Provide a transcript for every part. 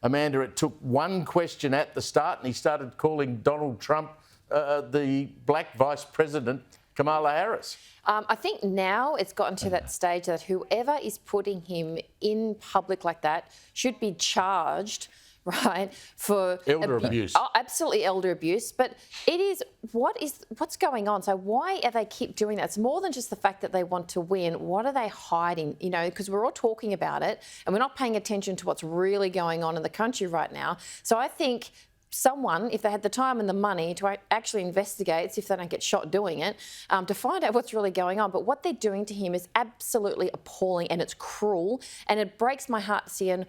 Amanda, it took one question at the start and he started calling Donald Trump the black Vice President, Kamala Harris. I think now it's gotten to that stage that whoever is putting him in public like that should be charged, right, for elder abuse. Oh, absolutely elder abuse. But it is what's going on. So why are they keep doing that? It's more than just the fact that they want to win. What are they hiding? You know, because we're all talking about it and we're not paying attention to what's really going on in the country right now. So I think someone, if they had the time and the money to actually investigate, see if they don't get shot doing it, to find out what's really going on. But what they're doing to him is absolutely appalling and it's cruel. And it breaks my heart to see an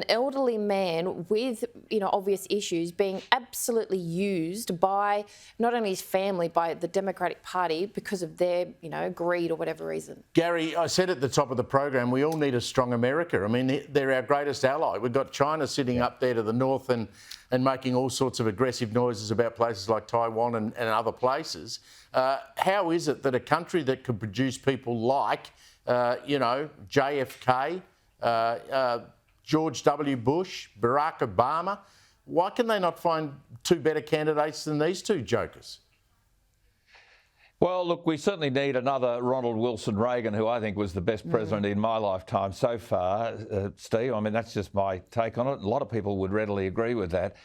elderly man with, you know, obvious issues being absolutely used by not only his family, by the Democratic Party because of their, you know, greed or whatever reason. Gary, I said at the top of the program, we all need a strong America. I mean, they're our greatest ally. We've got China sitting up there to the north and making all sorts of aggressive noises about places like Taiwan and other places. How is it that a country that could produce people like, JFK, George W. Bush, Barack Obama, why can they not find two better candidates than these two jokers? Well, look, we certainly need another Ronald Wilson Reagan, who I think was the best president in my lifetime so far, Steve. I mean, that's just my take on it. A lot of people would readily agree with that.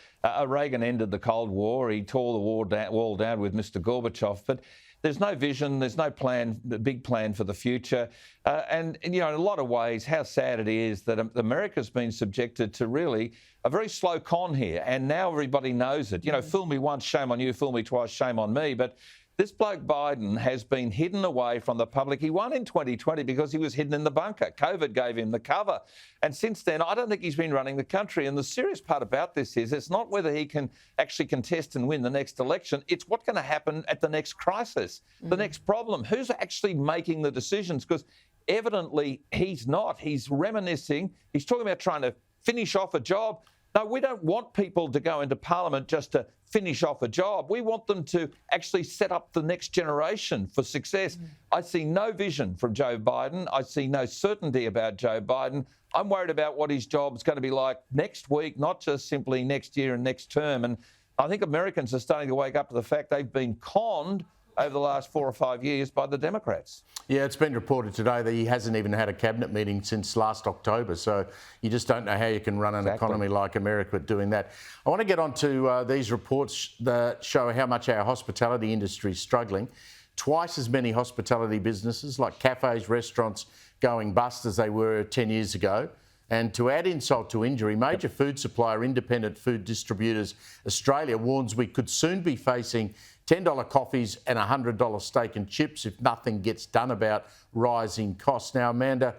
Reagan ended the Cold War. He tore the wall down with Mr. Gorbachev. But there's no vision, there's no plan, the big plan for the future. And, you know, in a lot of ways, how sad it is that America's been subjected to really a very slow con here. And now everybody knows it. You know, fool me once, shame on you. Fool me twice, shame on me. But this bloke Biden has been hidden away from the public. He won in 2020 because he was hidden in the bunker. COVID gave him the cover. And since then, I don't think he's been running the country. And the serious part about this is it's not whether he can actually contest and win the next election. It's what's going to happen at the next crisis, the next problem. Who's actually making the decisions? Because evidently he's not. He's reminiscing. He's talking about trying to finish off a job. No, we don't want people to go into Parliament just to finish off a job. We want them to actually set up the next generation for success. I see no vision from Joe Biden. I see no certainty about Joe Biden. I'm worried about what his job's going to be like next week, not just simply next year and next term. And I think Americans are starting to wake up to the fact they've been conned over the last 4 or 5 years by the Democrats. Yeah, it's been reported today that he hasn't even had a cabinet meeting since last October. So you just don't know how you can run an economy like America doing that. I want to get on to these reports that show how much our hospitality industry is struggling. Twice as many hospitality businesses like cafes, restaurants going bust as they were 10 years ago. And to add insult to injury, major food supplier Independent Food Distributors Australia warns we could soon be facing $10 coffees and $100 steak and chips if nothing gets done about rising costs. Now, Amanda,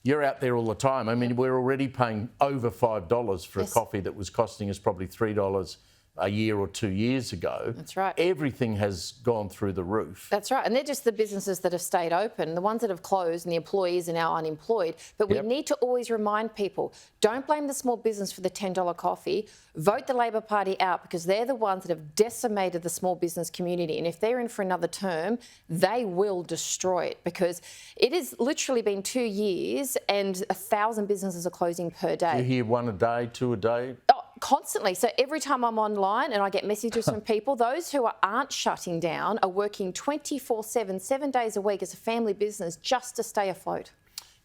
you're out there all the time. I mean, we're already paying over $5 for a coffee that was costing us probably $3 a year or 2 years ago. That's right. Everything has gone through the roof. That's right. And they're just the businesses that have stayed open. The ones that have closed and the employees are now unemployed. But we need to always remind people, don't blame the small business for the $10 coffee. Vote the Labor Party out because they're the ones that have decimated the small business community. And if they're in for another term, they will destroy it because it has literally been 2 years and 1,000 businesses are closing per day. You hear one a day, two a day? Oh, constantly. So every time I'm online and I get messages from people, those who aren't shutting down are working 24/7, 7 days a week as a family business just to stay afloat.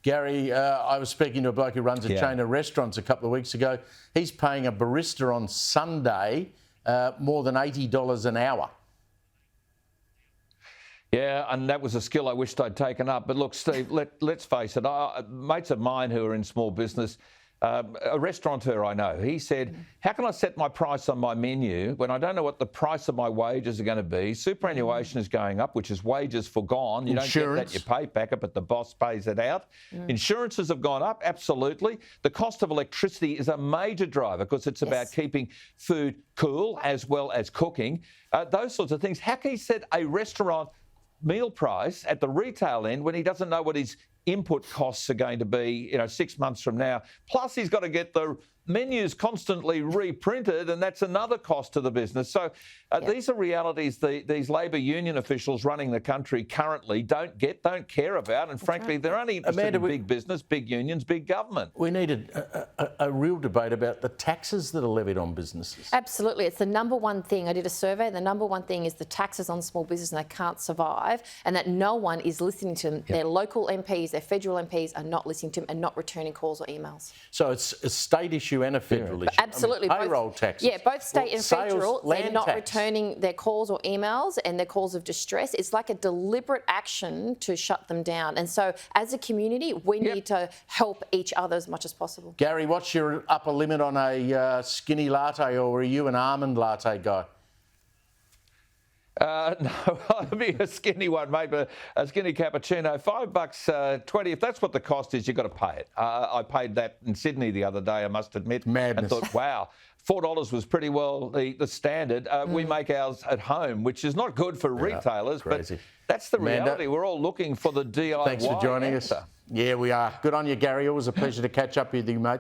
Gary, I was speaking to a bloke who runs a chain of restaurants a couple of weeks ago. He's paying a barista on Sunday more than $80 an hour. Yeah, and that was a skill I wished I'd taken up. But look, Steve, let's face it, mates of mine who are in small business, a restaurateur I know, he said, how can I set my price on my menu when I don't know what the price of my wages are going to be? Superannuation is going up, which is wages forgone. You don't get that, you pay back up, but the boss pays it out. Insurances have gone up, absolutely. The cost of electricity is a major driver because it's about keeping food cool as well as cooking. Those sorts of things. How can he set a restaurant meal price at the retail end when he doesn't know what his input costs are going to be, 6 months from now? Plus, he's got to get the menus constantly reprinted, and that's another cost to the business. So these are realities these Labor union officials running the country currently don't care about, and frankly, they're only interested in big business, big unions, big government. We needed a real debate about the taxes that are levied on businesses. Absolutely. It's the number one thing. I did a survey. The number one thing is the taxes on small business, and they can't survive, and that no one is listening to them. Yep. Their local MPs, their federal MPs are not listening to them and not returning calls or emails. So it's a state issue and a federal issue. Absolutely. I mean, payroll taxes. Yeah, both state and federal. They're not tax. returning their calls or emails and their calls of distress. It's like a deliberate action to shut them down. And so as a community, we need to help each other as much as possible. Gary, what's your upper limit on a skinny latte, or are you an almond latte guy? No, I'll be a skinny one, mate, but a skinny cappuccino, $5.20. If that's what the cost is, you've got to pay it. I paid that in Sydney the other day, I must admit. Madness. And thought, wow, $4 was pretty well the standard. We make ours at home, which is not good for retailers, crazy. But that's the reality. We're all looking for the DIY Thanks for joining answer. us. Yeah, we are. Good on you, Gary. Always a pleasure to catch up with you, mate.